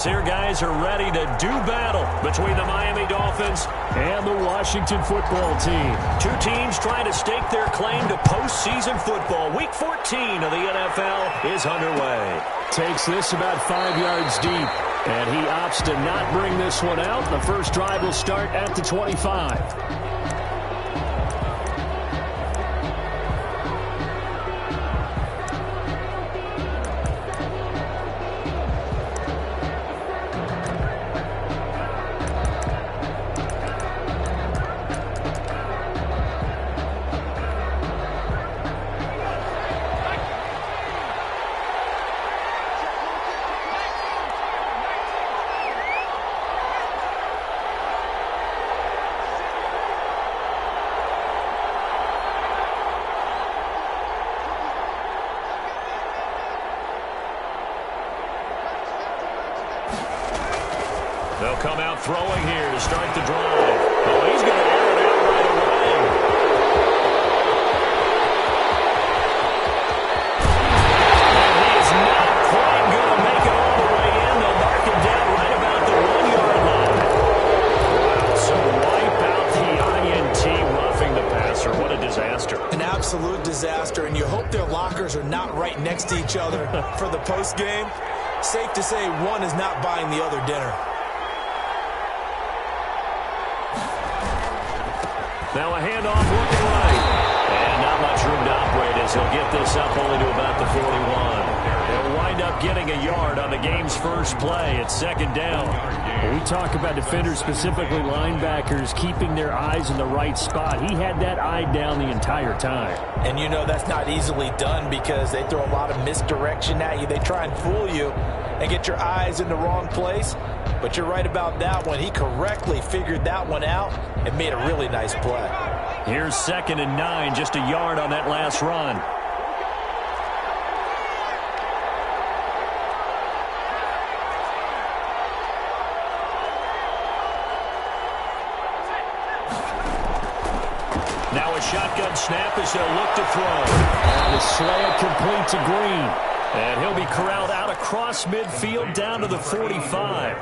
Here guys are ready to do battle between the Miami Dolphins and the Washington football team. Two teams trying to stake their claim to postseason football. Week 14 of the NFL is underway. Takes this about 5 yards deep, and he opts to not bring this one out. The first drive will start at the 25. They'll come out throwing here to start the drive. Oh, he's going to air it out right away. And he is not quite going to make it all the way in. They'll mark him down right about the 1-yard line. Wow, so wipe out the INT, roughing the passer. What a disaster. An absolute disaster, and you hope their lockers are not right next to each other for the postgame. Safe to say one is not buying the other dinner. Now a handoff looking right. And not much room to operate as he'll get this up only to about the 41. They'll wind up getting a yard on the game's first play. It's second down. When we talk about defenders, specifically linebackers, keeping their eyes in the right spot. He had that eye down the entire time. And you know that's not easily done because they throw a lot of misdirection at you. They try and fool you and get your eyes in the wrong place. But you're right about that one. He correctly figured that one out and made a really nice play. Here's 2nd and 9, just a yard on that last run. Now a shotgun snap as they'll look to throw. And the slant complete to Green. And he'll be corralled out across midfield down to the 45.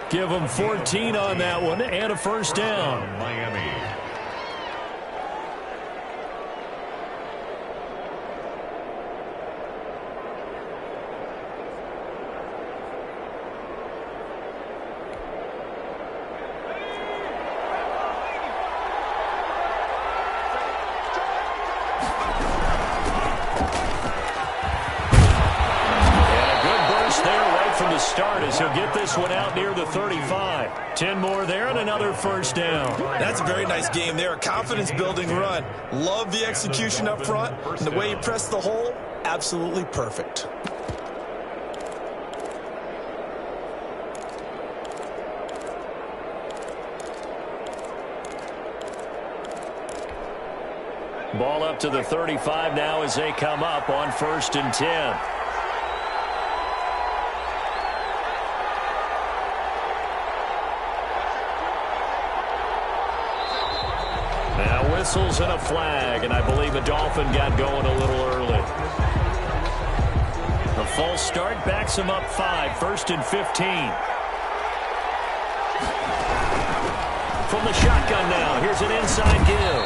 Give him 14 on that one and a first down. Miami. From the start as he'll get this one out near the 35. 10 more there and another first down. That's a very nice game there. A confidence-building run. Love the execution up front. And the way he pressed the hole, absolutely perfect. Ball up to the 35 now as they come up on 1st and 10. Now whistles and a flag, and I believe the Dolphin got going a little early. The false start backs him up 5, 1st and 15. From the shotgun now, here's an inside give.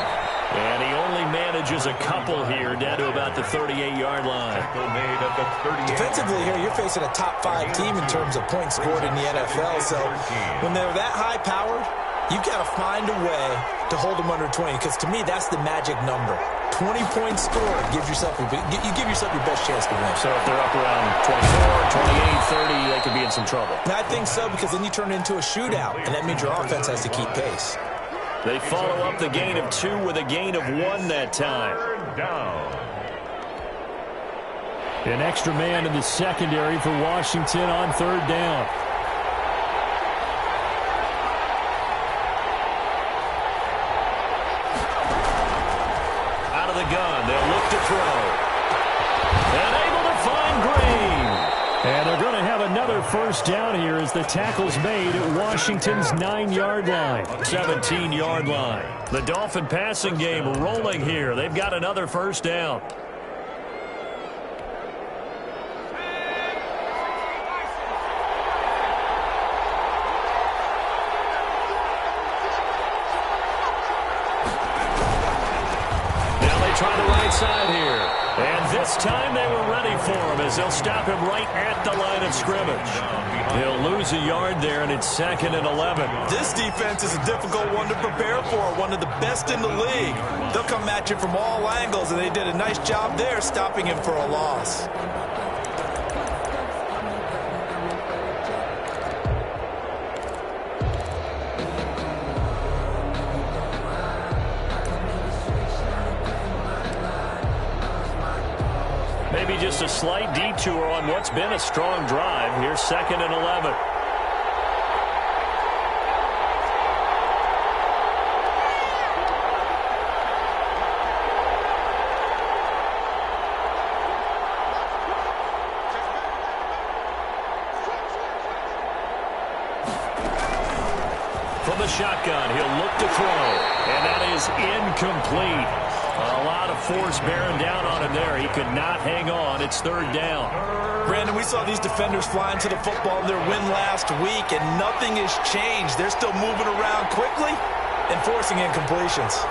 And he only manages a couple here down to about the 38-yard line. Defensively here, you're facing a top-5 team in terms of points scored in the NFL. So when they're that high-powered, you've got to find a way to hold them under 20. Because to me, that's the magic number. 20 points scored gives yourself you give yourself your best chance to win. So if they're up around 24, 28, 30, they could be in some trouble. And I think so because then you turn it into a shootout, and that means your offense has to keep pace. They follow up the gain of 2 with a gain of 1 that time. An extra man in the secondary for Washington on 3rd down. Out of the gun, they'll look to throw. And able to find Green. And they're going to have another first down here as the tackle's made at Washington's 9-yard line. 17-yard line. The Dolphin passing game rolling here. They've got another first down. This time they were ready for him as they'll stop him right at the line of scrimmage. He'll lose a yard there, and it's 2nd and 11. This defense is a difficult one to prepare for, one of the best in the league. They'll come at you from all angles, and they did a nice job there stopping him for a loss. Maybe just a slight detour on what's been a strong drive. Here's 2nd and 11. From the shotgun, he'll look to throw, and that is incomplete. A lot of force bearing down on him there. He could not hang on. It's 3rd down. Brandon, we saw these defenders fly into the football in their win last week, and nothing has changed. They're still moving around quickly and forcing incompletions.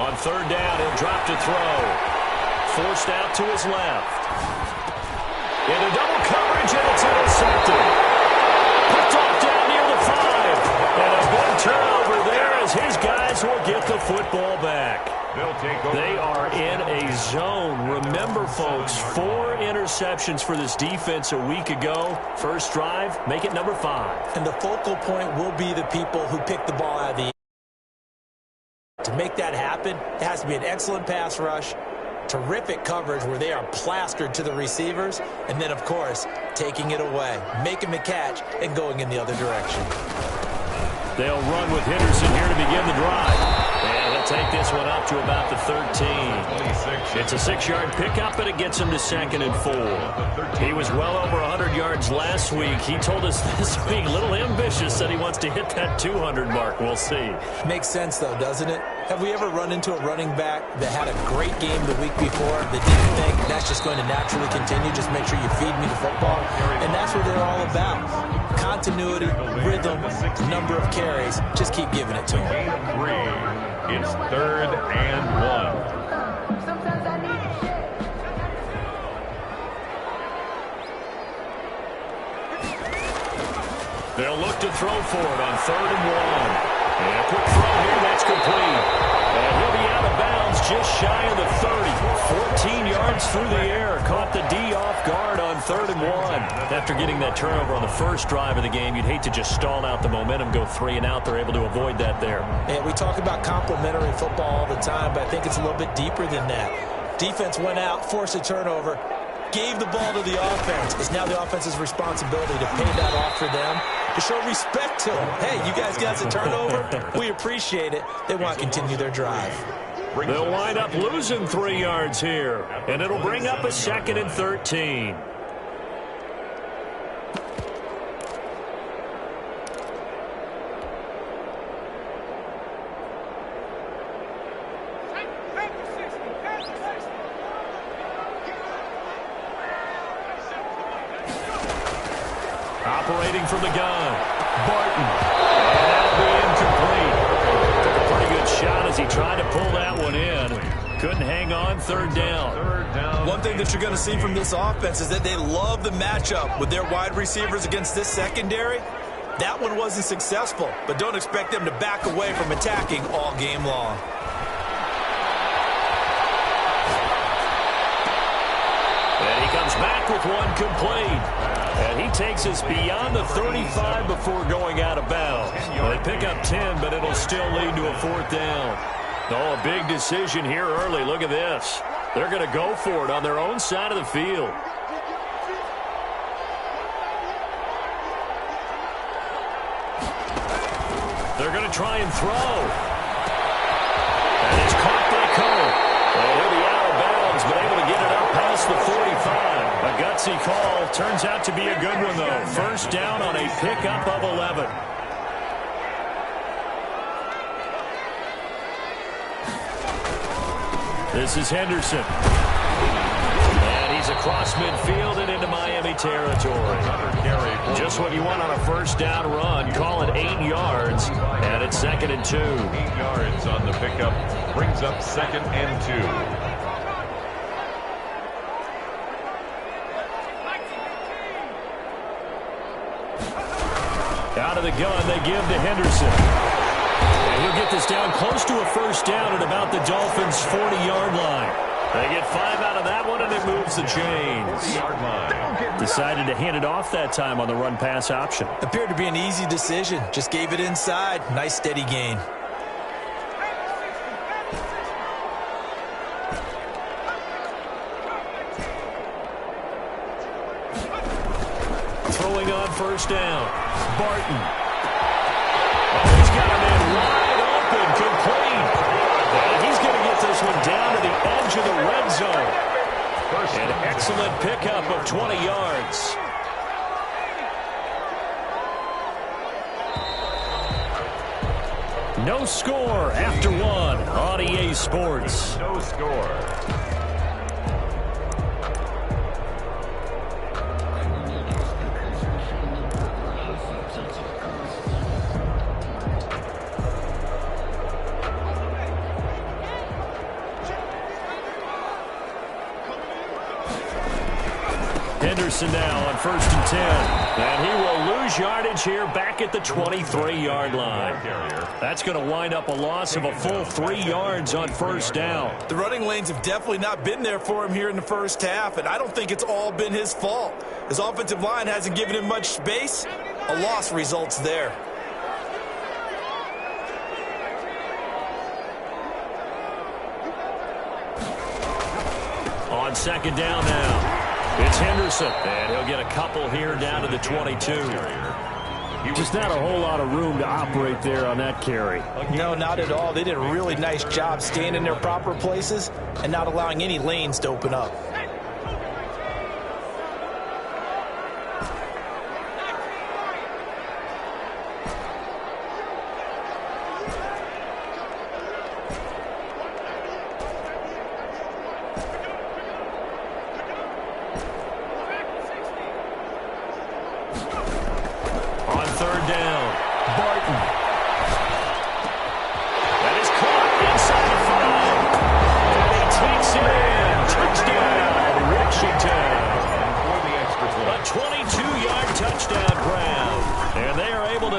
On 3rd down, he'll drop to throw. Forced out to his left. Into double coverage, and it's intercepted. Picked off down near the 5. And a big turnover there as his guys will get the football back. They are in a zone. Remember, folks, 4 interceptions for this defense a week ago. First drive, make it number 5. And the focal point will be the people who pick the ball out of the air. To make that happen, it has to be an excellent pass rush, terrific coverage where they are plastered to the receivers, and then, of course, taking it away, making the catch, and going in the other direction. They'll run with Henderson here to begin the drive. And he'll take this one up to about the 13. It's a 6-yard pickup, and it gets him to 2nd and 4. He was well over 100 yards last week. He told us this week, a little ambitious, that he wants to hit that 200 mark. We'll see. Makes sense, though, doesn't it? Have we ever run into a running back that had a great game the week before that didn't think that's just going to naturally continue? Just make sure you feed me the football. And that's what they're all about. Continuity, rhythm, number of carries. Just keep giving it to him. It's 3rd and 1. They'll look to throw for it on 3rd and 1. And a quick throw here, that's complete. And he'll be out of bounds just shy of the 30. 14 yards through the air. Caught the D off guard on 3rd and 1. After getting that turnover on the first drive of the game, you'd hate to just stall out the momentum, go 3 and out. They're able to avoid that there. And we talk about complementary football all the time, but I think it's a little bit deeper than that. Defense went out, forced a turnover, gave the ball to the offense. It's now the offense's responsibility to pay that off for them, to show respect to them. Hey, you guys got a turnover? We appreciate it. They want to continue their drive. They'll wind up losing 3 yards here, and it'll bring up a 2nd and 13. Operating from the gun, Barton. And that'll be incomplete. Took a pretty good shot as he tried to pull that one in. Couldn't hang on, 3rd down. One thing that you're going to see from this offense is that they love the matchup with their wide receivers against this secondary. That one wasn't successful, but don't expect them to back away from attacking all game long. And he comes back with one complete. And he takes us beyond the 35 before going out of bounds. Well, they pick up 10, but it'll still lead to a 4th down. Oh, a big decision here early. Look at this. They're going to go for it on their own side of the field. They're going to try and throw. And it's caught by Cole. Well, he'll be out of bounds, but able to get it up past the 45. A gutsy call. Turns out to be a good one, though. First down on a pickup of 11. This is Henderson. And he's across midfield and into Miami territory. Just what you want on a first down run. Call it 8 yards, and it's 2nd and 2. 8 yards on the pickup brings up 2nd and 2. Out of the gun, they give to Henderson. And he'll get this down close to a first down at about the Dolphins' 40-yard line. They get 5 out of that one, and it moves the chains. Decided to hand it off that time on the run-pass option. Appeared to be an easy decision. Just gave it inside. Nice, steady gain. Throwing on first down. Barton. Oh, he's got a man wide open, complete. And he's going to get this one down to the edge of the red zone. An excellent pickup of 20 yards. No score after 1 on EA Sports. No score. Henderson now on 1st and 10. And he will lose yardage here back at the 23-yard line. That's going to wind up a loss of a full 3 yards on first down. The running lanes have definitely not been there for him here in the first half, and I don't think it's all been his fault. His offensive line hasn't given him much space. A loss results there. On 2nd down now. It's Henderson, and he'll get a couple here down to the 22. Just not a whole lot of room to operate there on that carry. No, not at all. They did a really nice job staying in their proper places and not allowing any lanes to open up.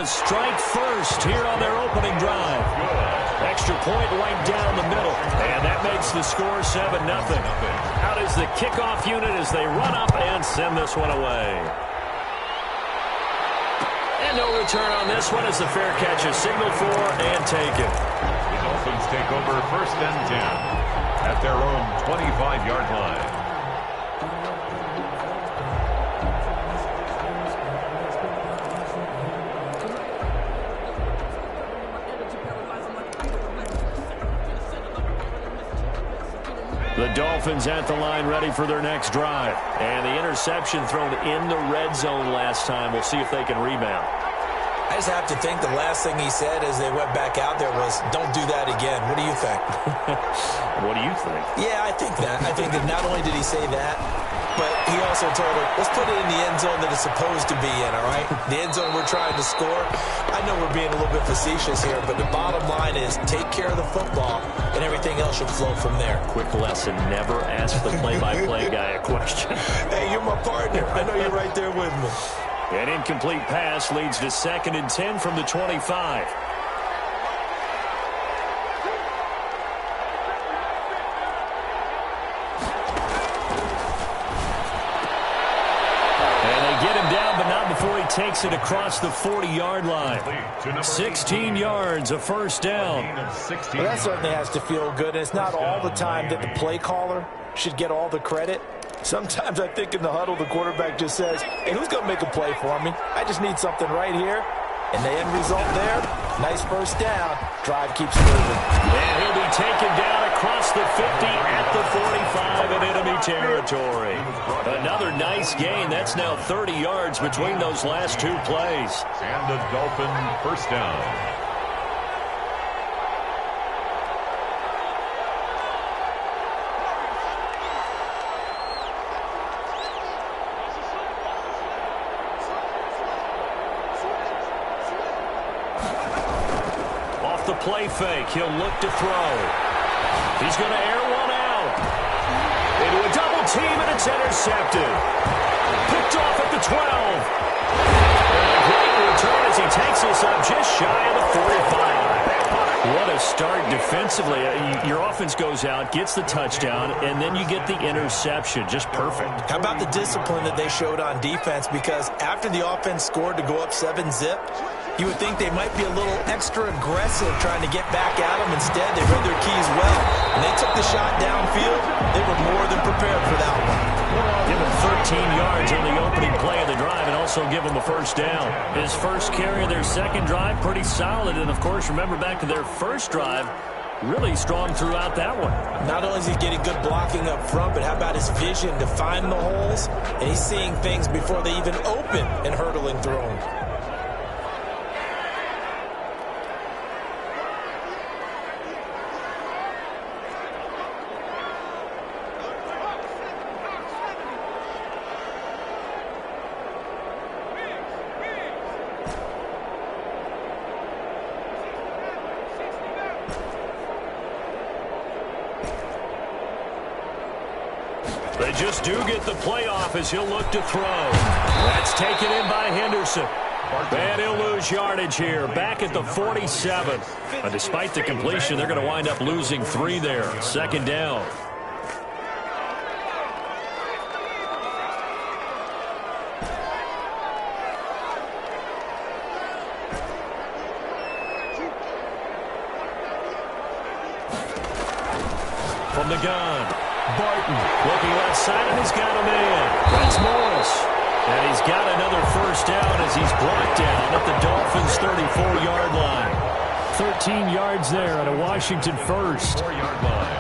Strike first here on their opening drive. Extra point right down the middle. And that makes the score 7-0. Out is the kickoff unit as they run up and send this one away. And no return on this one as the fair catch is signaled for and taken. The Dolphins take over 1st and 10 at their own 25-yard line. The Dolphins at the line ready for their next drive. And the interception thrown in the red zone last time. We'll see if they can rebound. I just have to think the last thing he said as they went back out there was, don't do that again. What do you think? What do you think? Yeah, I think that. I think that not only did he say that, but he also told her, let's put it in the end zone that it's supposed to be in, all right? The end zone we're trying to score. I know we're being a little bit facetious here, but the bottom line is take care of the football, and everything else should flow from there. Quick lesson, never ask the play-by-play guy a question. Hey, you're my partner. I know you're right there with me. An incomplete pass leads to 2nd and 10 from the 25. Before he takes it across the 40-yard line. 16 yards, a first down. Well, that certainly has to feel good. It's not all the time that the play caller should get all the credit. Sometimes I think in the huddle, the quarterback just says, hey, who's going to make a play for me? I just need something right here. And the end result there, nice first down. Drive keeps moving. And he'll be taken down across the 50 at the 45 in enemy territory. Another nice gain. That's now 30 yards between those last two plays. And a Dolphin first down. off the play fake. He'll look to throw. He's going to air one out. Into a double team, and it's intercepted. Picked off at the 12. And a great return as he takes this up just shy of the 45. What a start defensively. Your offense goes out, gets the touchdown, and then you get the interception. Just perfect. How about the discipline that they showed on defense? Because after the offense scored to go up 7-zip, you would think they might be a little extra aggressive trying to get back at them. Instead, they read their keys well. When they took the shot downfield, they were more than prepared for that one. Give him 13 yards on the opening play of the drive and also give him a first down. His first carry of their second drive, pretty solid. And, of course, remember back to their first drive, really strong throughout that one. Not only is he getting good blocking up front, but how about his vision to find the holes? And he's seeing things before they even open and hurdling through them. They just do get the playoff as he'll look to throw. That's taken in by Henderson. And he'll lose yardage here, back at the 47. But despite the completion, they're going to wind up losing 3 there. Second down. From the gun. Barton looking left side, and he's got a man. That's Morris. And he's got another first down as he's brought down at the Dolphins' 34-yard line. 13 yards there at a Washington first. 4-yard line.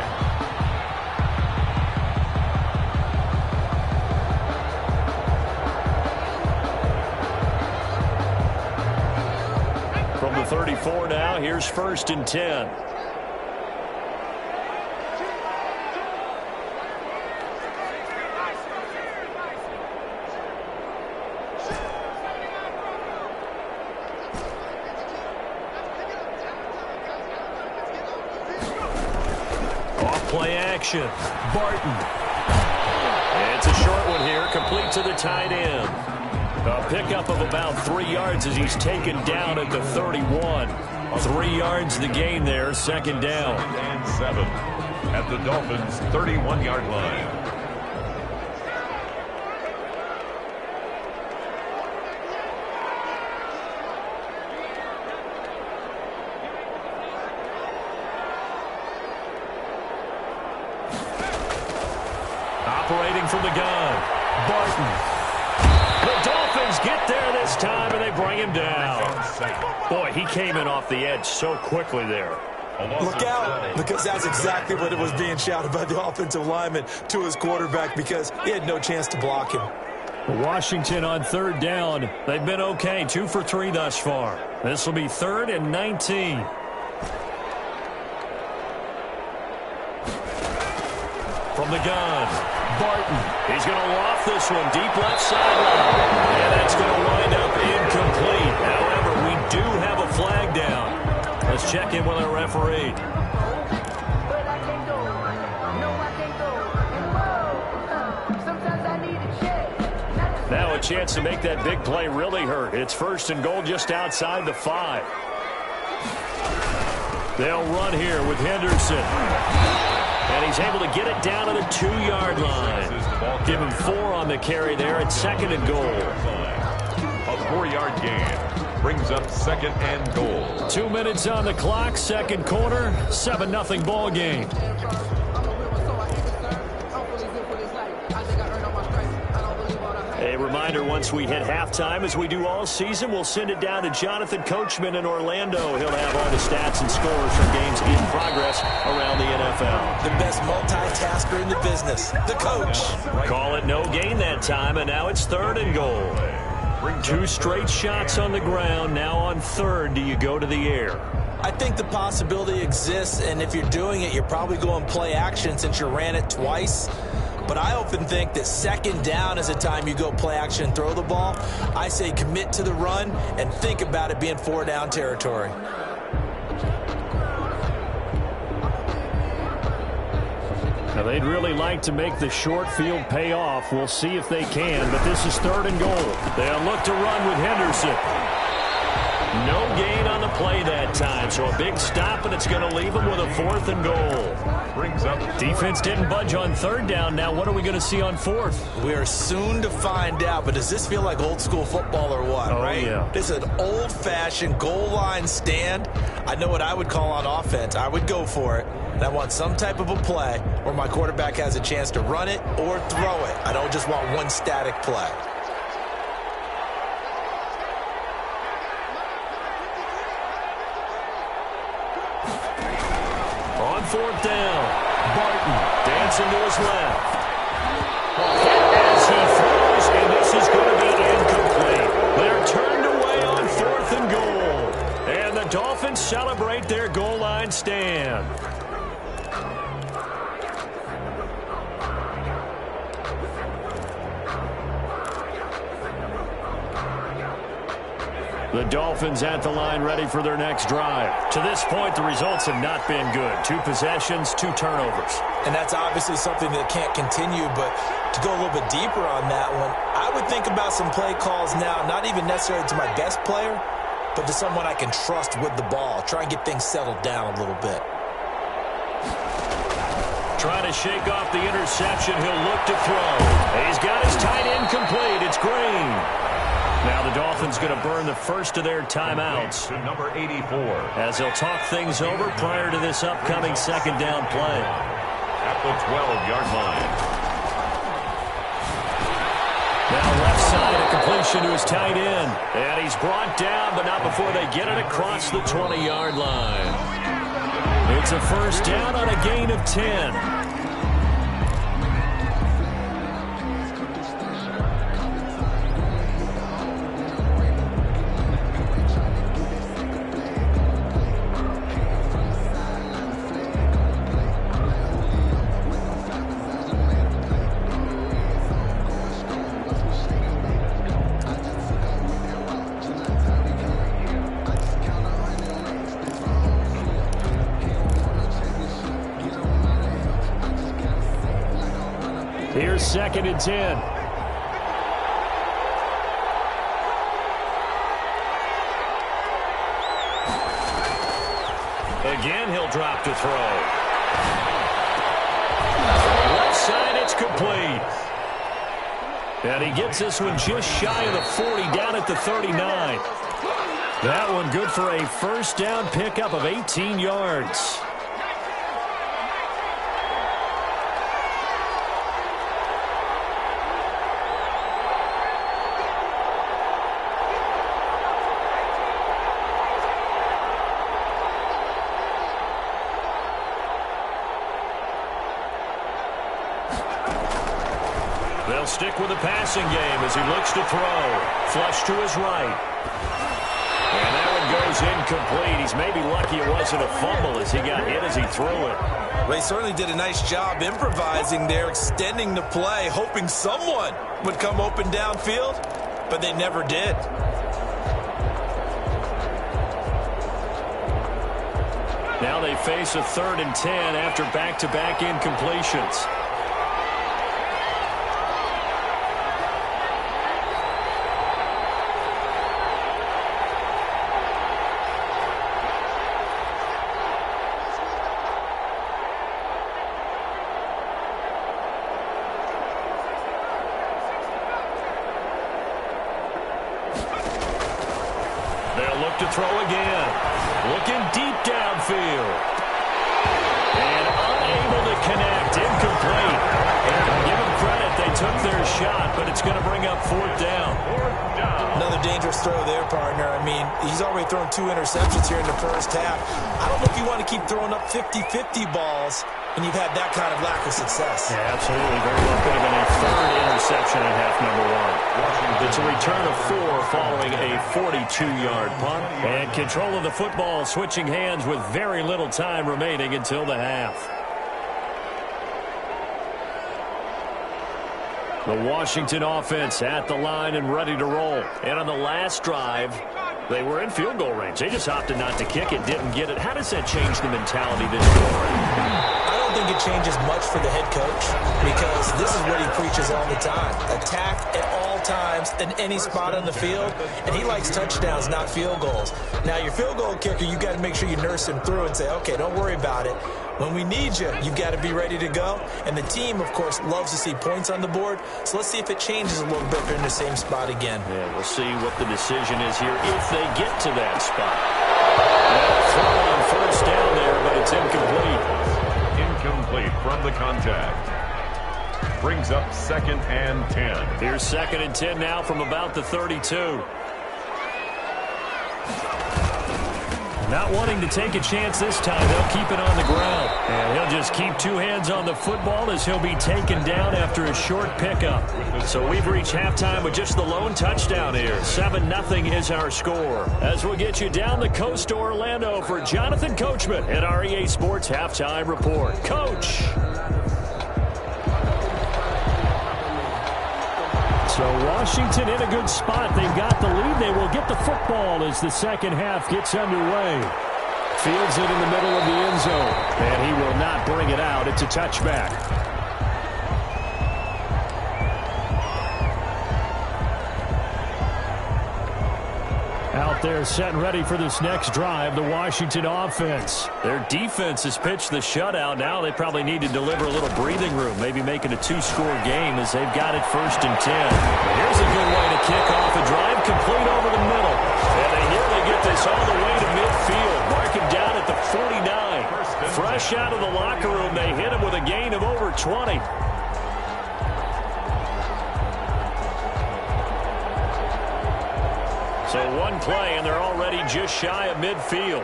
From the 34 now, here's 1st and 10. Play action. Barton. It's a short one here, complete to the tight end. A pickup of about 3 yards as he's taken down at the 31. 3 yards the gain there, second down. 2nd and 7 at the Dolphins' 31-yard line. Operating from the gun. Barton. The Dolphins get there this time, and they bring him down. Boy, he came in off the edge so quickly there. Look out, because that's exactly what it was being shouted by the offensive lineman to his quarterback, because he had no chance to block him. Washington on 3rd down. They've been okay, 2 for 3 thus far. This will be 3rd and 19. From the gun, Barton. He's going to loft this one deep left sideline. And that's going to wind up incomplete. However, we do have a flag down. Let's check in with our referee. Now a chance to make that big play really hurt. It's 1st and goal just outside the 5. They'll run here with Henderson. And he's able to get it down to the 2-yard line. Give him 4 on the carry there at 2nd and goal. A 4-yard gain brings up 2nd and goal. 2 minutes on the clock, second quarter, 7-0 ball game. A reminder, once we hit halftime, as we do all season, we'll send it down to Jonathan Coachman in Orlando. He'll have all the stats and scores from games in progress around the NFL. The best multitasker in the business, the coach. Call it no gain that time, and now it's 3rd and goal. 2 straight shots on the ground. Now on 3rd, do you go to the air? I think the possibility exists, and if you're doing it, you're probably going play action since you ran it twice. But I often think that 2nd down is a time you go play action and throw the ball. I say commit to the run and think about it being 4-down territory. they'd really like to make the short field pay off. We'll see if they can, but this is 3rd and goal. They'll look to run with Henderson. No gain on the play that time, so a big stop, and it's going to leave them with a 4th and goal. Brings up Defense didn't budge on 3rd down. Now what are we going to see on 4th? We are soon to find out, but does this feel like old school football or what, right? Yeah. This is an old-fashioned goal line stand. I know what I would call on offense. I would go for it, and I want some type of a play where my quarterback has a chance to run it or throw it. I don't just want one static play. On 4th down, Barton dancing to his left. As he throws, and this is going to be incomplete. They're turned away on 4th and goal. And the Dolphins celebrate their goal line stand. The Dolphins at the line ready for their next drive. To this point, the results have not been good. 2 possessions, 2 turnovers. And that's obviously something that can't continue, but to go a little bit deeper on that one, I would think about some play calls now, not even necessarily to my best player, but to someone I can trust with the ball. Try and get things settled down a little bit. Trying to shake off the interception. He'll look to throw. He's got his tight end complete. It's Green. Now the Dolphins going to burn the first of their timeouts. to number 84. As they'll talk things over prior to this upcoming 2nd down play. At the 12-yard line. Now left side, a completion to his tight end. And he's brought down, but not before they get it across the 20-yard line. It's a 1st down on a gain of 10. Here's 2nd and 10. Again, he'll drop to throw. Left side, it's complete. And he gets this one just shy of the 40, down at the 39. That one good for a 1st down pickup of 18 yards. They'll stick with the passing game as he looks to throw. Flush to his right. And that one goes incomplete. He's maybe lucky it wasn't a fumble as he got hit as he threw it. Well, he certainly did a nice job improvising there, extending the play, hoping someone would come open downfield, but they never did. Now they face a 3rd and 10 after back-to-back incompletions. They'll look to throw again. Looking deep downfield. And unable to connect. Incomplete. And give them credit. They took their shot, but it's going to bring up 4th down. Another dangerous throw there, partner. I mean, he's already thrown 2 interceptions here in the 1st half. I don't know if you want to keep throwing up 50-50 balls when you've had that kind of lack of success. Yeah, absolutely. Very well could have been a 3rd interception in half number 1. It's a return of 4 following a 42-yard punt. And control of the football switching hands with very little time remaining until the half. The Washington offense at the line and ready to roll. And on the last drive, they were in field goal range. They just opted not to kick it, didn't get it. How does that change the mentality this quarter? I don't don't think it changes much for the head coach because this is what he preaches all the time. Attack at all times in any spot on the field, and he likes touchdowns, not field goals. Now, your field goal kicker, you got to make sure you nurse him through and say, okay, don't worry about it. When we need you, you've got to be ready to go. And the team, of course, loves to see points on the board. So let's see if it changes a little bit if they're in the same spot again. Yeah, we'll see what the decision is here if they get to that spot. Throw on first down there, but it's incomplete. Incomplete from the contact. Brings up 2nd and 10. Here's 2nd and 10 now from about the 32. Not wanting to take a chance this time, they'll keep it on the ground. And he'll just keep two hands on the football as he'll be taken down after a short pickup. So we've reached halftime with just the lone touchdown here. 7-0 is our score. As we'll get you down the coast to Orlando for Jonathan Coachman at our EA Sports Halftime Report. Coach! So Washington in a good spot. They've got the lead. They will get the football as the second half gets underway. Fields it in the middle of the end zone. And he will not bring it out. It's a touchback. Out there set and ready for this next drive, the Washington offense. Their defense has pitched the shutout. Now they probably need to deliver a little breathing room, maybe make it a 2-score game as they've got it 1st and 10. Here's a good way to kick off a drive, complete over the middle. And they nearly get this all the way to midfield, marking down at the 49. Fresh out of the locker room, they hit him with a gain of over 20. So one play, and they're already just shy of midfield.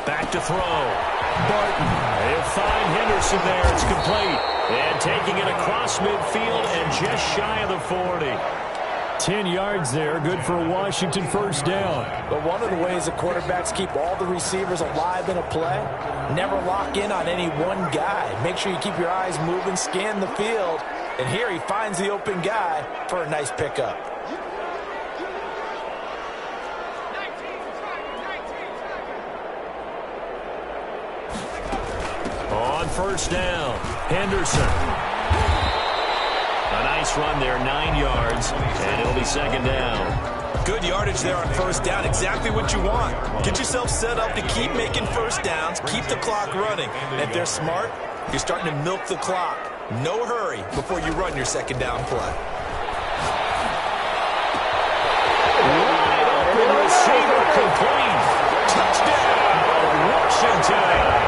Back to throw. Barton. They'll find Henderson there. It's complete. And taking it across midfield and just shy of the 40. 10 yards there. Good for a Washington first down. But one of the ways the quarterbacks keep all the receivers alive in a play, never lock in on any one guy. Make sure you keep your eyes moving, scan the field. And here he finds the open guy for a nice pickup. On first down, Henderson. A nice run there, 9 yards, and it'll be second down. Good yardage there on first down, exactly what you want. Get yourself set up to keep making first downs, keep the clock running. And if they're smart, you're starting to milk the clock. No hurry before you run your second down play. Wide open receiver complete. Touchdown, Washington.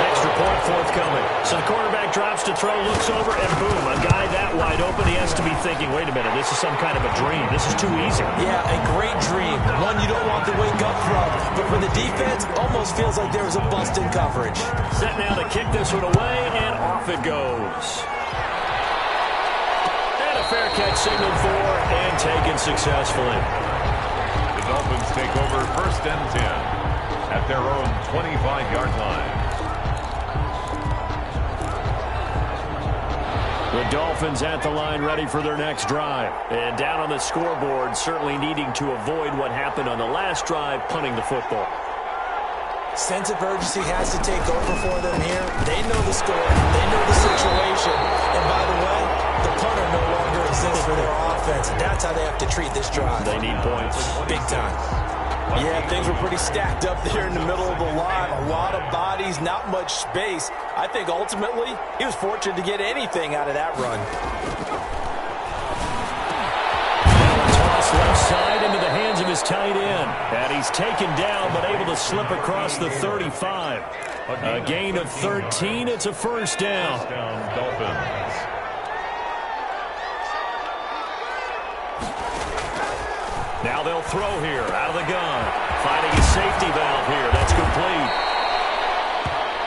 Extra point forthcoming. So the quarterback drops to throw, looks over, and boom, a guy that wide open, he has to be thinking, wait a minute, this is some kind of a dream. This is too easy. Yeah, a great dream. One you don't want to wake up from. But for the defense, almost feels like there was a bust in coverage. Set now to kick this one away, and off it goes. And a fair catch signaled for and taken successfully. The Dolphins take over 1st and 10 at their own 25-yard line. The Dolphins at the line ready for their next drive. And down on the scoreboard, certainly needing to avoid what happened on the last drive, punting the football. Sense of urgency has to take over for them here. They know the score. They know the situation. And by the way, the punter no longer exists for their offense. That's how they have to treat this drive. They need points. Big time. Yeah, things were pretty stacked up there in the middle of the line. A lot of bodies, not much space. I think ultimately he was fortunate to get anything out of that run. Toss left side into the hands of his tight end. And he's taken down but able to slip across the 35. A gain of 13. It's a first down. Dolphins. Now they'll throw here out of the gun. Finding a safety valve here. That's complete.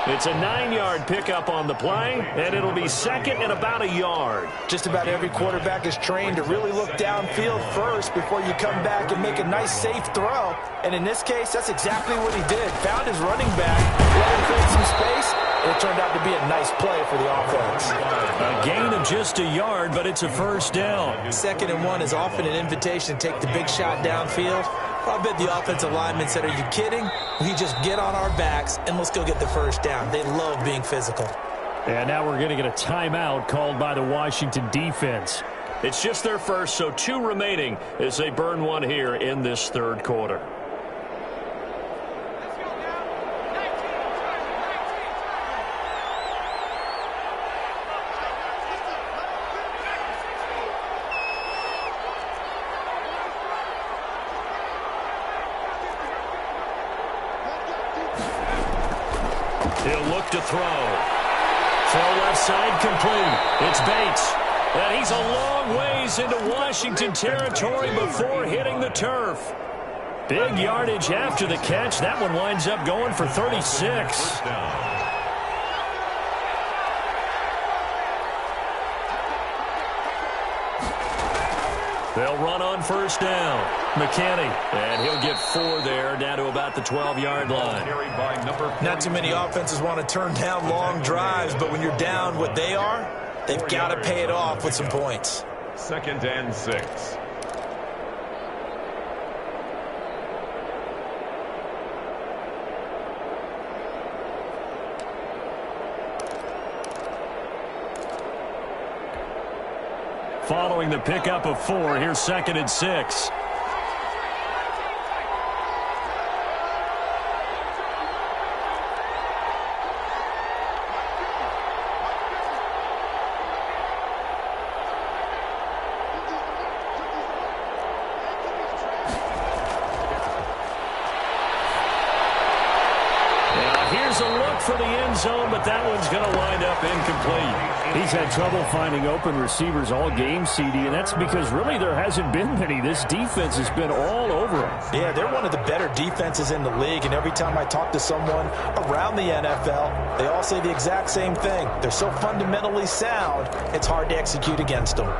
It's a 9-yard pickup on the play, and it'll be second and about a yard. Just about every quarterback is trained to really look downfield first before you come back and make a nice, safe throw. And in this case, that's exactly what he did. Found his running back, let him create some space, and it turned out to be a nice play for the offense. A gain of just a yard, but it's a first down. 2nd and 1 is often an invitation to take the big shot downfield. I bet the offensive lineman said, are you kidding? We just get on our backs and let's go get the first down. They love being physical. And now we're going to get a timeout called by the Washington defense. It's just their first, so 2 remaining as they burn one here in this third quarter. He'll look to throw. Throw left side complete. It's Bates. And he's a long ways into Washington territory before hitting the turf. Big yardage after the catch. That one winds up going for 36. They'll run on first down. McKinney. And he'll get 4 there, down to about the 12-yard line. Not too many offenses want to turn down long drives, but when you're down what they are, they've got to pay it off with some points. 2nd and 6. Following the pickup of 4, here's 2nd and 6. For the end zone, but that one's going to wind up incomplete. He's had trouble finding open receivers all game, CD, and that's because really there hasn't been many. This defense has been all over him. Yeah, they're one of the better defenses in the league, and every time I talk to someone around the NFL, they all say the exact same thing. They're so fundamentally sound, it's hard to execute against them.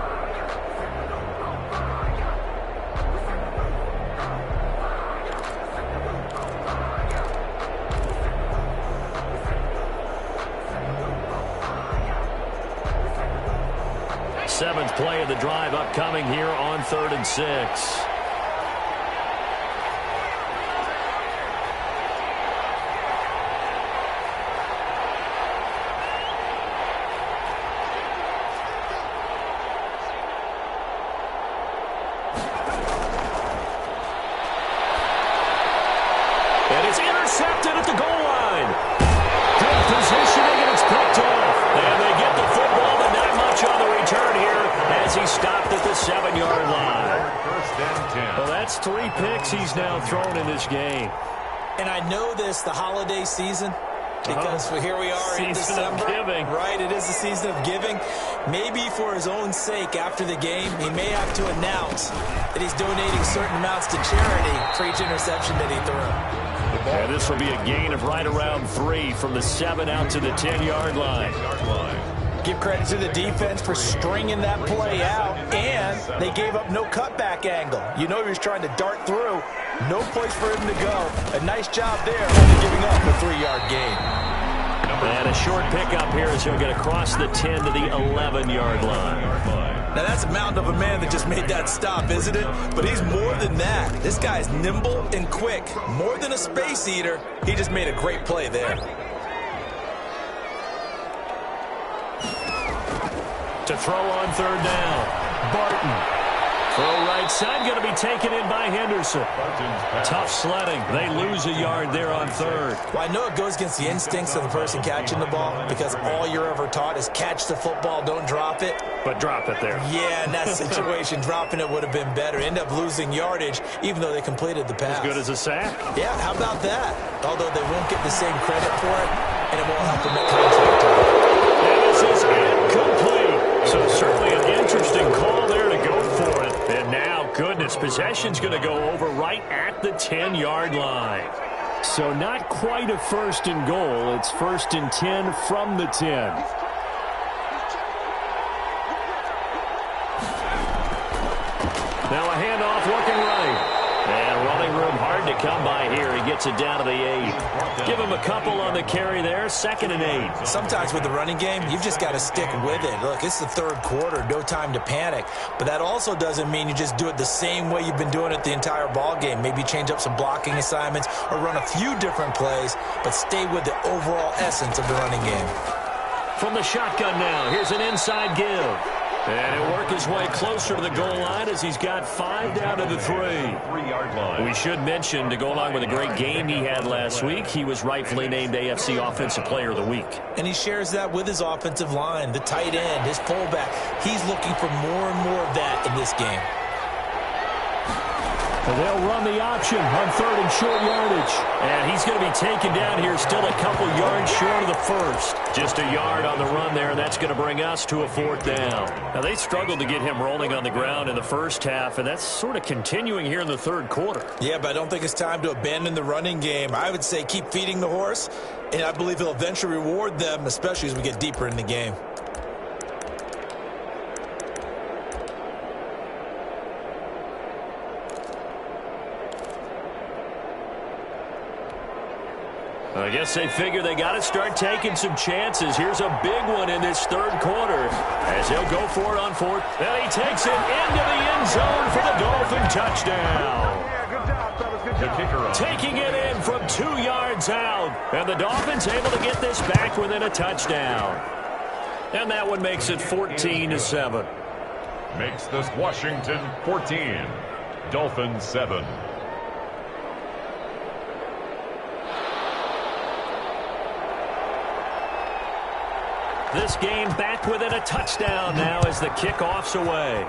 Seventh play of the drive upcoming here on 3rd and 6. And it's intercepted at the goal line. Good positioning, and it's picked off. And they get the football, but not much on the return here as he stopped at the 7-yard line. Well, that's 3 picks he's now thrown in this game. And I know this, the holiday season, because here we are in December. Season of giving. Right, it is the season of giving. Maybe for his own sake after the game, he may have to announce that he's donating certain amounts to charity for each interception that he threw. Yeah, this will be a gain of right around 3 from the 7 out to the 10-yard line. Give credit to the defense for stringing that play out, and they gave up no cutback angle. You know he was trying to dart through. No place for him to go. A nice job there, only giving up a 3-yard gain. And a short pickup here as he'll get across the 10 to the 11-yard line. Now, that's a mountain of a man that just made that stop, isn't it? But he's more than that. This guy's nimble and quick. More than a space eater, he just made a great play there. To throw on 3rd down, Barton. Throw right side, going to be taken in by Henderson. Tough sledding. They lose a yard there on 3rd. Well, I know it goes against the instincts of the person catching the ball because all you're ever taught is catch the football, don't drop it. But drop it there. Yeah, in that situation, dropping it would have been better. End up losing yardage, even though they completed the pass. As good as a sack. Yeah, how about that? Although they won't get the same credit for it, and it won't help them at contract time. And this is incomplete. So certainly an interesting call there to go for it. And now, goodness, possession's going to go over right at the 10-yard line. So not quite a 1st and goal. It's 1st and 10 from the 10. Now a handoff looking right. And running room hard to to come by here. He gets it down to the 8. Give him a couple on the carry there. 2nd and 8. Sometimes with the running game, you've just got to stick with it. Look, it's the third quarter. No time to panic. But that also doesn't mean you just do it the same way you've been doing it the entire ball game. Maybe change up some blocking assignments or run a few different plays, but stay with the overall essence of the running game. From the shotgun now, here's an inside give. And he'll work his way closer to the goal line as he's got 5 down to the 3. 3-yard line. We should mention, to go along with a great game he had last week, he was rightfully named AFC Offensive Player of the Week. And he shares that with his offensive line, the tight end, his fullback. He's looking for more and more of that in this game. And they'll run the option on 3rd and short yardage. And he's going to be taken down here, still a couple yards short of the first. Just a yard on the run there, and that's going to bring us to a 4th down. Now, they struggled to get him rolling on the ground in the first half, and that's sort of continuing here in the third quarter. Yeah, but I don't think it's time to abandon the running game. I would say keep feeding the horse, and I believe he'll eventually reward them, especially as we get deeper in the game. I guess they figure they got to start taking some chances. Here's a big one in this third quarter as he'll go for it on 4th. And he takes it into the end zone for the Dolphin touchdown. The kicker Taking it in from 2 yards out. And the Dolphins able to get this back within a touchdown. And that one makes it 14-7. makes this Washington 14, Dolphins 7. This game back within a touchdown now as the kickoff's away.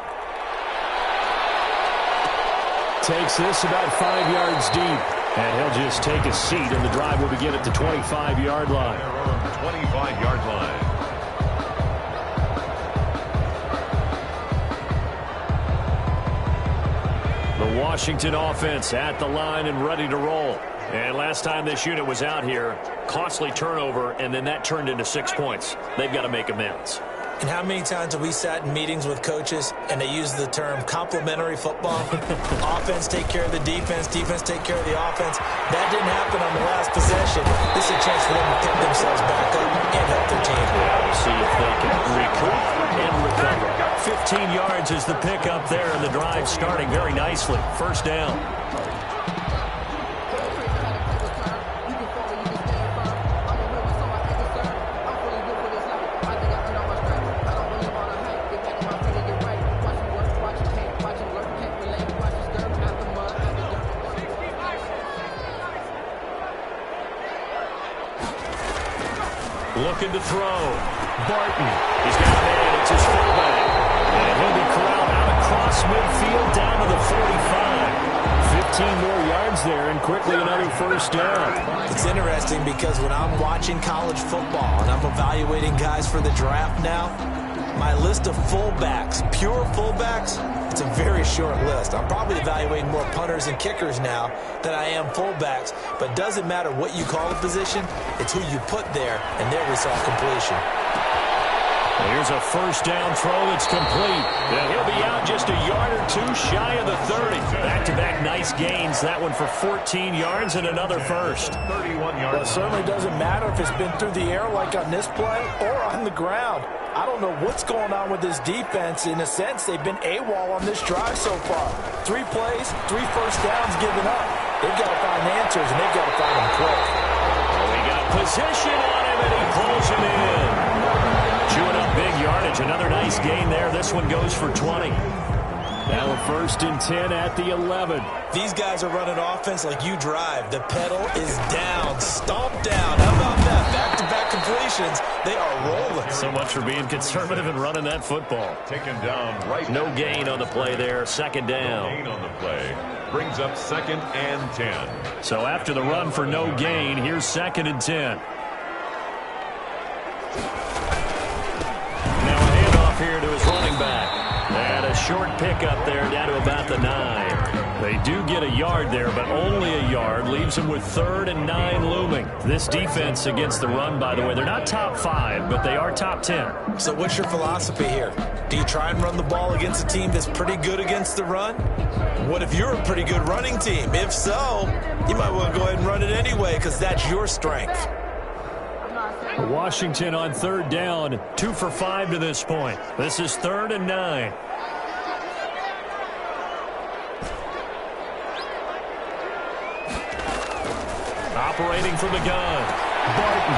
Takes this about 5 yards deep. And he'll just take a seat, and the drive will begin at the 25-yard line. 25-yard line. The Washington offense at the line and ready to roll. And last time this unit was out here, costly turnover, and then that turned into 6 points. They've got to make amends. And how many times have we sat in meetings with coaches and they use the term complementary football? Offense take care of the defense, defense take care of the offense. That didn't happen on the last possession. This is a chance for them to pick themselves back up and help their team. Yeah, we'll see if they can recoup and recover. 15 yards is the pickup there, and the drive starting very nicely. First down. Looking to throw. Barton. He's got a man. It's his fullback. And he'll be corralled out across midfield down to the 45. 15 more yards there, and quickly another first down. It's interesting because when I'm watching college football and I'm evaluating guys for the draft now, my list of fullbacks, pure fullbacks, it's a very short list. I'm probably evaluating more punters and kickers now than I am fullbacks, but it doesn't matter what you call the position, it's who you put there, and there we saw completion. Here's a first down throw that's complete. And he'll be out just a yard or two shy of the 30. Back-to-back nice gains. That one for 14 yards and another first. 31 yards. Well, it certainly doesn't matter if it's been through the air like on this play or on the ground. I don't know what's going on with this defense. In a sense, they've been AWOL on this drive so far. 3 plays, 3 first downs given up. They've got to find answers, and they've got to find them quick. Oh, we got position on him, and he pulls him in. Chewing up big yardage. Another nice gain there. This one goes for 20. Now first and 10 at the 11. These guys are running offense like you drive. The pedal is down, stomp down. How about that? Back-to-back completions. They are rolling. So much for being conservative and running that football. Taken down right. No gain on the play there. Second down. Gain on the play. Brings up 2nd and 10. So after the run for no gain, here's 2nd and 10. Now a handoff here to his running back. And a short pickup there down to about the 9. They do get a yard there, but only a yard. Leaves them with 3rd and 9 looming. This defense against the run, by the way, they're not top 5, but they are top 10. So what's your philosophy here? Do you try and run the ball against a team that's pretty good against the run? What if you're a pretty good running team? If so, you might want to go ahead and run it anyway because that's your strength. Washington on 3rd down, 2 for 5 to this point. This is 3rd and 9. Operating from the gun, Barton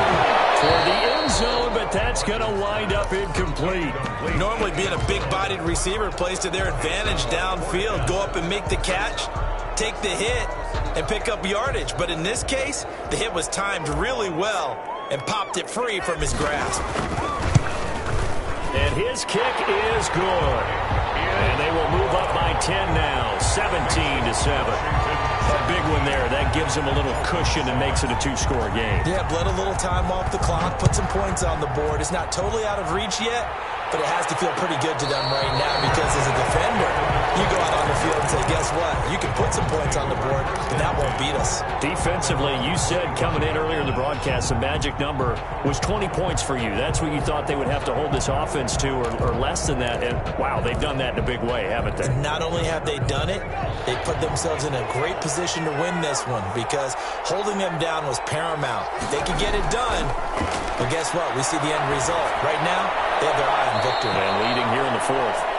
toward the end zone, but that's going to wind up incomplete. Normally being a big-bodied receiver plays to their advantage downfield. Go up and make the catch, take the hit, and pick up yardage. But in this case, the hit was timed really well and popped it free from his grasp. And his kick is good. And they will move up by 10 now, 17-7. A big one there. That gives them a little cushion and makes it a 2-score game. Yeah, bled a little time off the clock, put some points on the board. It's not totally out of reach yet, but it has to feel pretty good to them right now because as a defender, you go out on the field and say, guess what? You can put some points on the board, but that won't beat us. Defensively, you said coming in earlier in the broadcast, the magic number was 20 points for you. That's what you thought they would have to hold this offense to or less than that. And, wow, they've done that in a big way, haven't they? Not only have they done it, they put themselves in a great position to win this one because holding them down was paramount. If they could get it done, well, guess what? We see the end result. Right now, they have their eye on victory. And leading here in the 4th.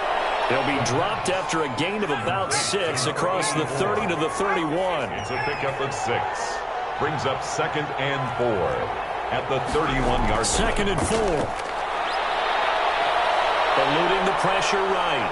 They'll be dropped after a gain of about 6 across the 30 to the 31. It's a pickup of 6. Brings up 2nd and 4 at the 31-yard line. 2nd and 4. Eluding the pressure right.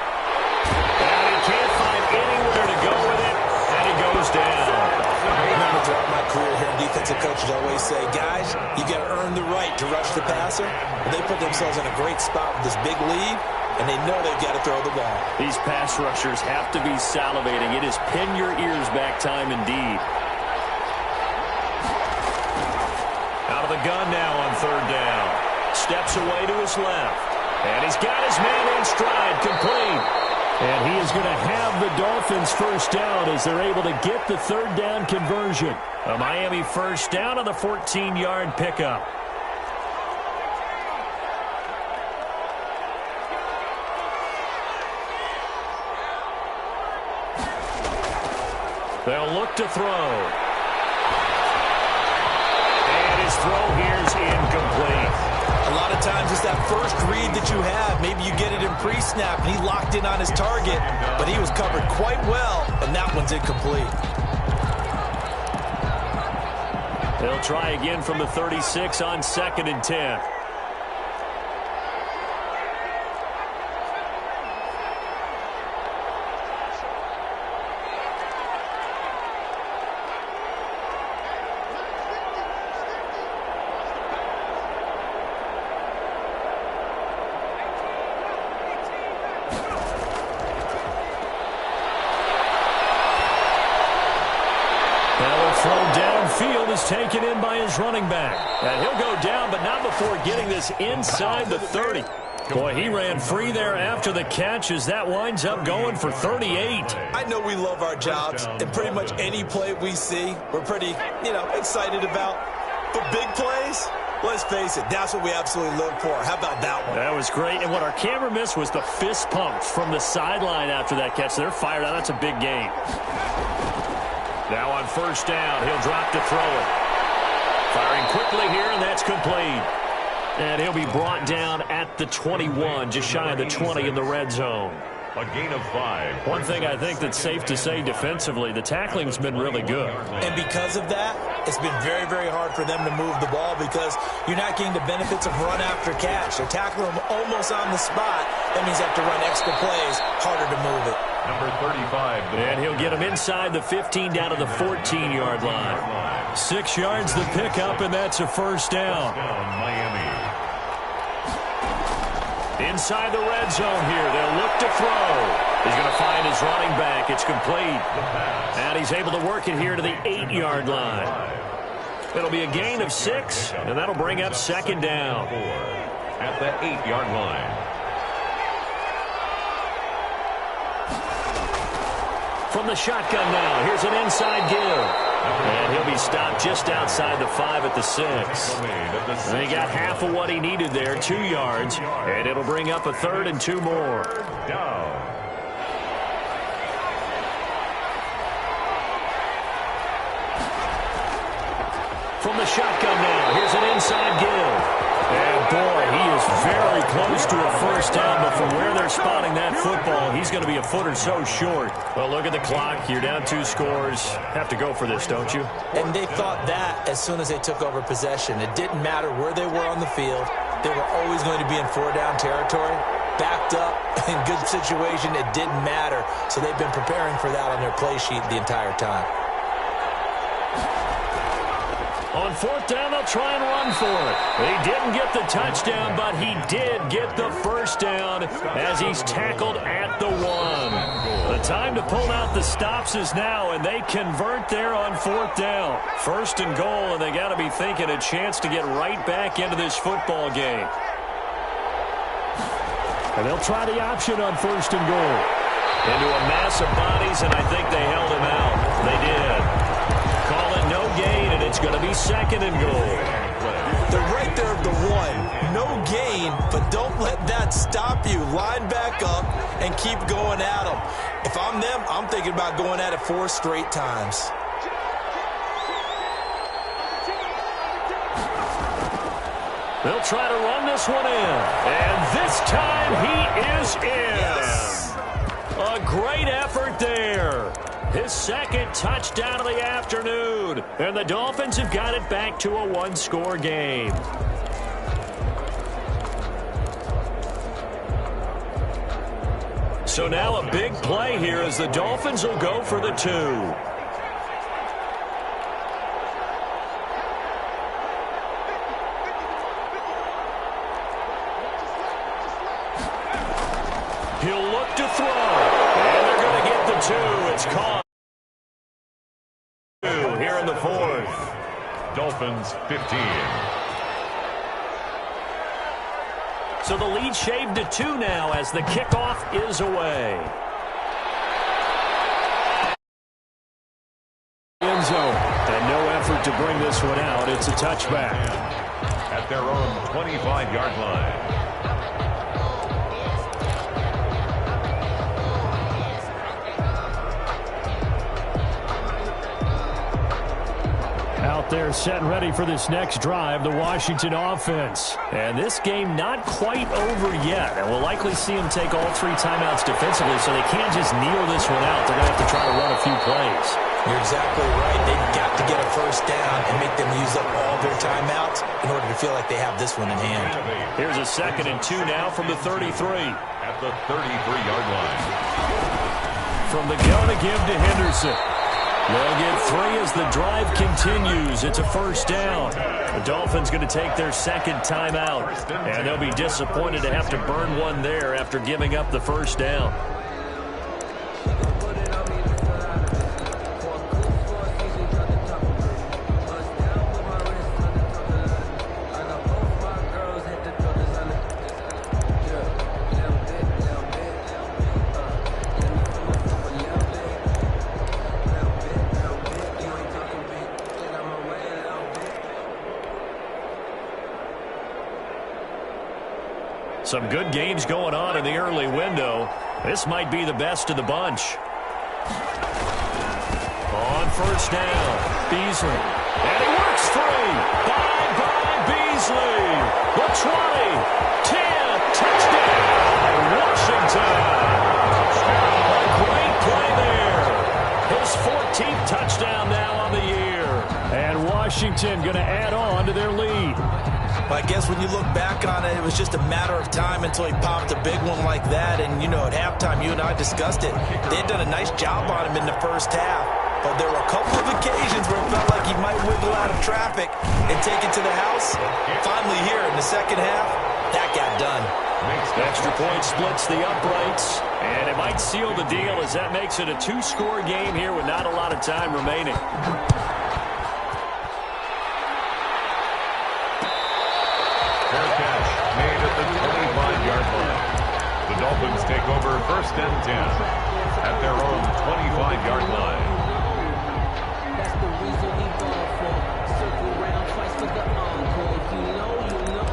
And he can't find anywhere to go with it. And he goes down. I remember throughout my career here, defensive coaches always say, guys, you got to earn the right to rush the passer. Well, they put themselves in a great spot with this big lead, and they know they've got to throw the ball. These pass rushers have to be salivating. It is pin your ears back time indeed. Out of the gun now on 3rd down. Steps away to his left. And he's got his man in stride, complete. And he is going to have the Dolphins first down as they're able to get the 3rd down conversion. A Miami first down on the 14-yard pickup. They'll look to throw. And his throw here is incomplete. A lot of times it's that first read that you have. Maybe you get it in pre-snap, and he locked in on his target, but he was covered quite well, and that one's incomplete. They'll try again from the 36 on 2nd and 10. Taken in by his running back. And he'll go down, but not before getting this inside the 30. Boy, he ran free there after the catch as that winds up going for 38. I know we love our jobs, and pretty much any play we see, we're pretty, excited about. But big plays, let's face it, that's what we absolutely live for. How about that one? That was great. And what our camera missed was the fist pumps from the sideline after that catch. They're fired out. That's a big gain. Now on 1st down, he'll drop to throw it. Firing quickly here, and that's complete. And he'll be brought down at the 21, just shy of the 20 in the red zone. A gain of 5. One thing I think that's safe to say defensively, the tackling's been really good. And because of that, it's been very, very hard for them to move the ball because you're not getting the benefits of run after catch. They're tackling them almost on the spot. That means they have to run extra plays, harder to move it. Number 35. And he'll get him inside the 15 down to the 14-yard line. 6 yards the pickup, and that's a first down. Miami. Inside the red zone here. They'll look to throw. He's going to find his running back. It's complete. And he's able to work it here to the 8-yard line. It'll be a gain of 6, and that'll bring up 2nd down. At the 8-yard line. From the shotgun now, here's an inside give. And he'll be stopped just outside the 5 at the 6. And he got half of what he needed there, 2 yards. And it'll bring up a 3rd and 2 more. From the shotgun now, here's an inside give. And boy, he is very close to a first down, but from where they're spotting that football, he's going to be a foot or so short. Well, look at the clock. You're down 2 scores. Have to go for this, don't you? And they thought that as soon as they took over possession. It didn't matter where they were on the field. They were always going to be in 4-down territory. Backed up, in good situation, it didn't matter. So they've been preparing for that on their play sheet the entire time. On 4th down, they'll try and run for it. He didn't get the touchdown, but he did get the first down as he's tackled at the 1. The time to pull out the stops is now, and they convert there on 4th down. 1st and goal, and they got to be thinking a chance to get right back into this football game. And they'll try the option on 1st and goal. Into a mass of bodies, and I think they held him out. They did. Call it no gain, and it's going to be 2nd and goal. They're right there at the 1. No gain, but don't let that stop you. Line back up and keep going at them. If I'm them, I'm thinking about going at it 4 straight times. They'll try to run this one in. And this time he is in. Yes. A great effort there. His 2nd touchdown of the afternoon. And the Dolphins have got it back to a 1-score game. So now a big play here as the Dolphins will go for the 2. He'll look to throw. And they're going to get the 2. It's caught. Here in the 4th. Dolphins 15. So the lead shaved to 2 now as the kickoff is away. End zone. And no effort to bring this one out. It's a touchback. At their own 25-yard line. Out there set and ready for this next drive, the Washington offense. And this game not quite over yet. And we'll likely see them take all 3 timeouts defensively, so they can't just kneel this one out. They're going to have to try to run a few plays. You're exactly right. They've got to get a first down and make them use up all their timeouts in order to feel like they have this one in hand. Here's a 2nd and 2 now from the 33. At the 33-yard line. From the gun to give to Henderson. They'll get 3 as the drive continues. It's a first down. The Dolphins going to take their 2nd timeout. And they'll be disappointed to have to burn one there after giving up the first down. Some good games going on in the early window. This might be the best of the bunch. On first down, Beasley. And he works free. By Beasley. The 20, 10, touchdown, Washington. A great play there. His 14th touchdown now on the year. And Washington going to add on to their lead. Well, I guess when you look back on it, it was just a matter of time until he popped a big one like that. And, you know, at halftime, you and I discussed it. They had done a nice job on him in the first half. But there were a couple of occasions where it felt like he might wiggle out of traffic and take it to the house. Finally here in the second half, that got done. Extra point splits the uprights. And it might seal the deal as that makes it a 2-score game here with not a lot of time remaining. Fair catch made at the 25-yard line. The Dolphins take over 1st and 10. at their own 25-yard line. That's the reason we ball for. Circle around twice for the encore. If you know, you know.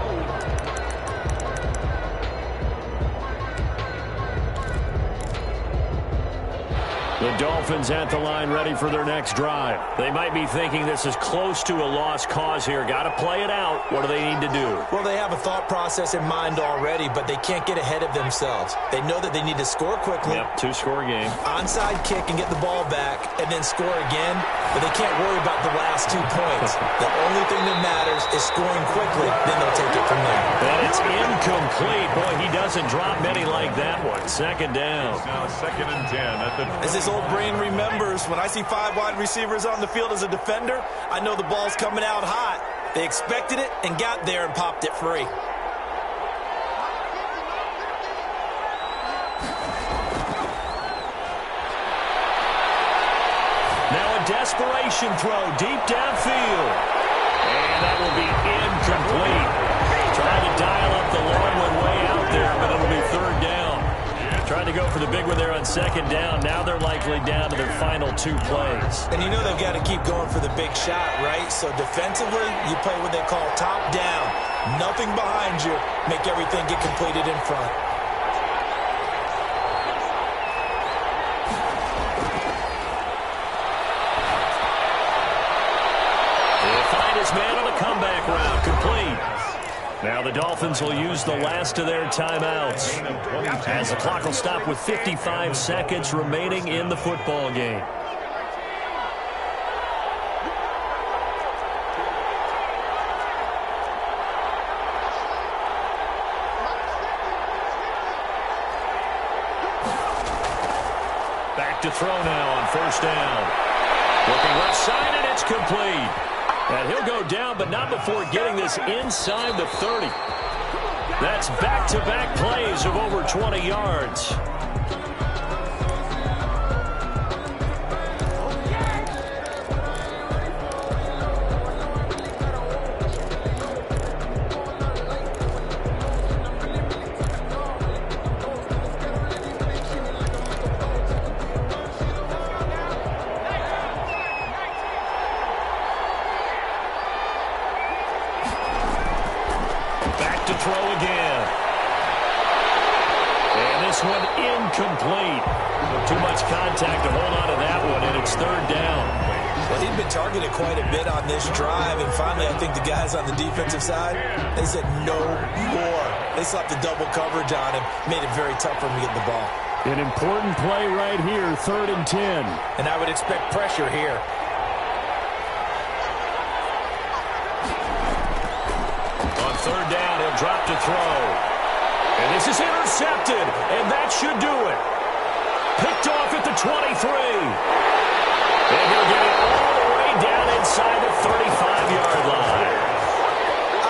The Dolphins at the line ready for their next drive. They might be thinking this is close to a lost cause here. Got to play it out. What do they need to do? Well, they have a thought process in mind already, but they can't get ahead of themselves. They know that they need to score quickly. Yep, two-score game. Onside kick and get the ball back and then score again, but they can't worry about the last 2 points. The only thing that matters is scoring quickly, then they'll take it from there. And it's incomplete. Boy, he doesn't drop many like that one. Second down. It's now 2nd and 10 at the... As this old brain remembers, when I see 5 wide receivers on the field as a defender, I know the ball's coming out hot. They expected it and got there and popped it free. Now a desperation throw deep downfield. And that will be incomplete. Trying to dial up the long one way out there, but it'll be 3rd down. Trying to go for the big one there on 2nd down. Now they're likely down to their final 2 plays. And you know they've got to keep going for the big shot, right? So defensively, you play what they call top down. Nothing behind you. Make everything get completed in front. They'll find his man on a comeback route. Complete. Now the Dolphins will use the last of their timeouts, as the clock will stop with 55 seconds remaining in the football game. Back to throw now on 1st down. Looking left side, and it's complete. And he'll go down, but not before getting this inside the 30. That's back-to-back plays of over 20 yards. Throw again. And this one incomplete. Too much contact to hold on to that one, and it's 3rd down. Well, he'd been targeted quite a bit on this drive, and finally I think the guys on the defensive side, they said no more. They slapped the double coverage on him, made it very tough for him to get the ball. An important play right here, 3rd and 10. And I would expect pressure here. On 3rd down, he'll drop to throw. And this is intercepted, and that should do it. Picked off at the 23. And he'll get it all the way down inside the 35-yard line.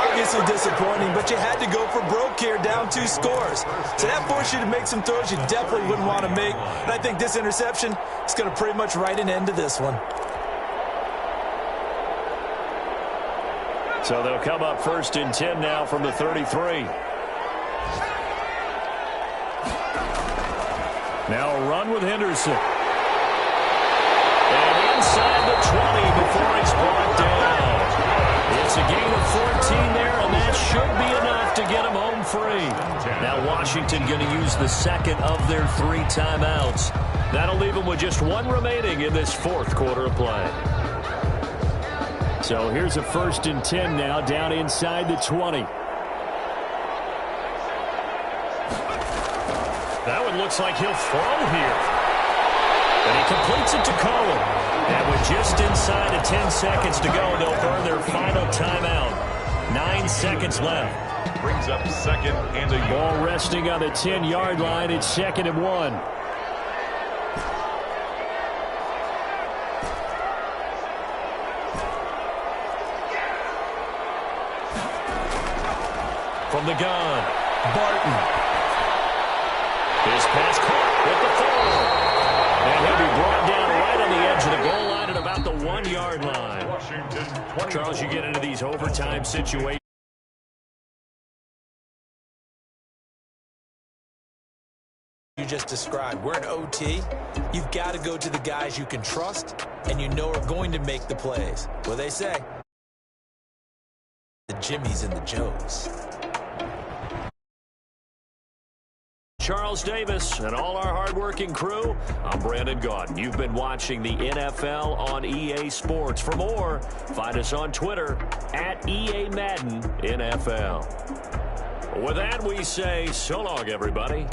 Obviously disappointing, but you had to go for broke here, down 2 scores. So that forced you to make some throws you definitely wouldn't want to make. And I think this interception is going to pretty much write an end to this one. So they'll come up 1st and 10 now from the 33. Now a run with Henderson. And inside the 20 before he's brought down. It's a gain of 14 there, and that should be enough to get him home free. Now Washington going to use the 2nd of their 3 timeouts. That'll leave them with just 1 remaining in this 4th quarter of play. So here's a 1st and 10 now, down inside the 20. That one looks like he'll throw here. And he completes it to Cohen. And with just inside of 10 seconds to go, they'll burn their final timeout. 9 seconds left. Brings up 2nd and a yard. Ball resting on the 10-yard line. It's 2nd and 1. From the gun, Barton. His pass caught with the throw. And he'll be brought down right on the edge of the goal line at about the 1-yard line. Charles, you get into these overtime situations. just described. We're in OT. You've got to go to the guys you can trust and you know are going to make the plays. What they say, the Jimmies and the Joes. Charles Davis and all our hardworking crew, I'm Brandon Gaudin. You've been watching the NFL on EA Sports. For more, find us on Twitter at EA Madden NFL. With that, we say so long, everybody.